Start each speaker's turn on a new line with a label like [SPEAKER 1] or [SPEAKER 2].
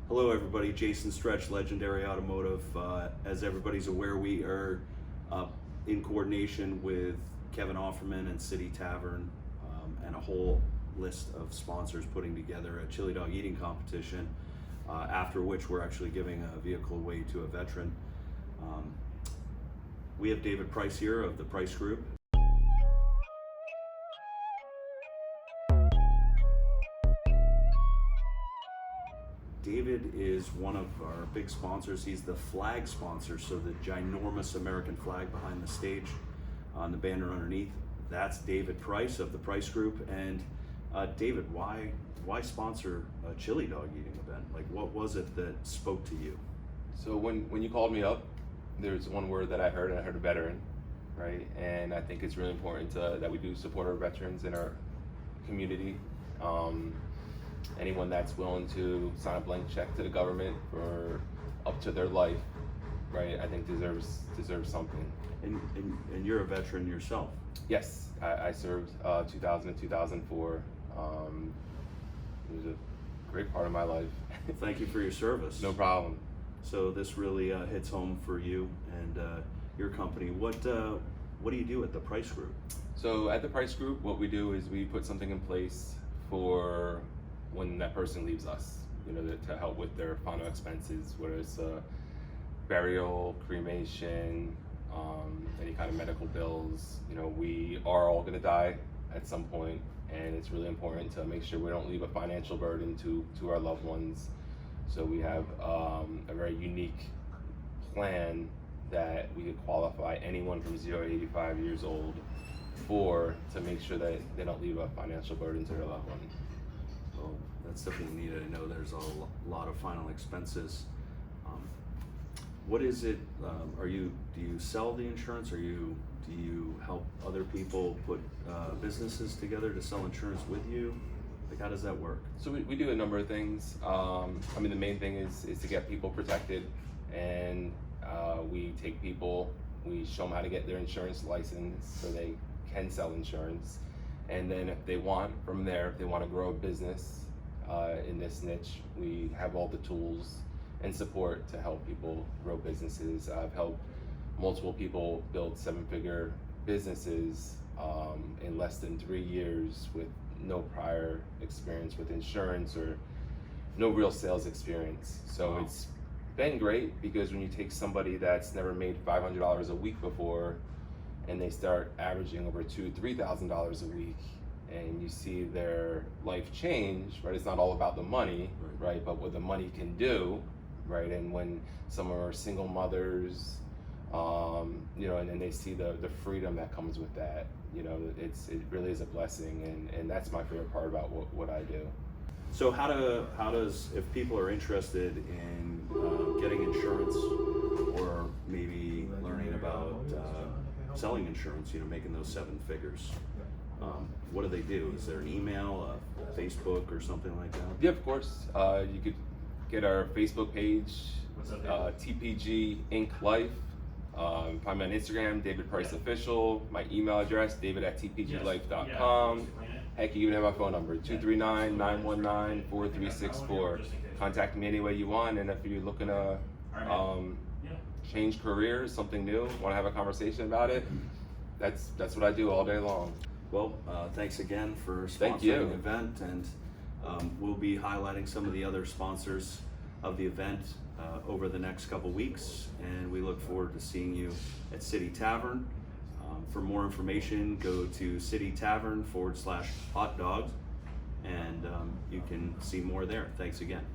[SPEAKER 1] Hello everybody, Jason Stretch, Legendary Automotive. As everybody's aware, we are in coordination with Kevin Offerman and City Tavern and a whole list of sponsors putting together a chili dog eating competition, after which we're actually giving a vehicle away to a veteran. We have David Price here of the Price Group. David is one of our big sponsors. He's the flag sponsor, so the ginormous American flag behind the stage on the banner underneath, that's David Price of the Price Group. And David, why sponsor a chili dog eating event? Like, what was it that spoke to you?
[SPEAKER 2] So when you called me up, there's one word that I heard, and I heard a veteran, right? And I think it's really important that we do support our veterans in our community. Anyone that's willing to sign a blank check to the government for up to their life, right, I think deserves something.
[SPEAKER 1] And you're a veteran yourself.
[SPEAKER 2] Yes, I served 2000 to 2004. It was a great part of my life.
[SPEAKER 1] Thank you for your service.
[SPEAKER 2] No problem.
[SPEAKER 1] So this really hits home for you and your company. What do you do at the Price Group?
[SPEAKER 2] So at the Price Group, what we do is we put something in place for when that person leaves us, to help with their final expenses, whether it's burial, cremation, any kind of medical bills. We are all gonna die at some point, and it's really important to make sure we don't leave a financial burden to our loved ones. So we have a very unique plan that we could qualify anyone from 0 to 85 years old to make sure that they don't leave a financial burden to their loved one.
[SPEAKER 1] Well, that's definitely needed. I know there's a lot of final expenses. What is it? Do you sell the insurance? Do you help other people put businesses together to sell insurance with you? Like, how does that work?
[SPEAKER 2] So we do a number of things. The main thing is to get people protected, and we take people, we show them how to get their insurance license so they can sell insurance. And then if they want to grow a business in this niche, we have all the tools and support to help people grow businesses. I've helped multiple people build 7-figure businesses in less than 3 years with no prior experience with insurance or no real sales experience. So
[SPEAKER 1] Wow.
[SPEAKER 2] It's been great, because when you take somebody that's never made $500 a week before and they start averaging over $2,000-3,000 a week, and you see their life change, right? It's not all about the money, right? But what the money can do, right? And when some are single mothers, and then they see the freedom that comes with that, it really is a blessing, and that's my favorite part about what I do.
[SPEAKER 1] So how does, if people are interested in getting insurance, or maybe learning about selling insurance, making those 7 figures, what do they do? Is there an email, Facebook, or something like that?
[SPEAKER 2] Yeah, of course. You could get our Facebook page, TPG Inc. Life. Find me on Instagram, David Price Official. My email address, david@tpglife.com. Heck, you even have my phone number, 239-919-4364. Contact me any way you want, and if you're looking to change careers, something new, want to have a conversation about it, that's what I do all day long.
[SPEAKER 1] Well, thanks again for
[SPEAKER 2] Thank
[SPEAKER 1] sponsoring
[SPEAKER 2] you.
[SPEAKER 1] the event, and we'll be highlighting some of the other sponsors of the event over the next couple weeks, and we look forward to seeing you at City Tavern. For more information, go to citytavern/hot dogs, and you can see more there. Thanks again.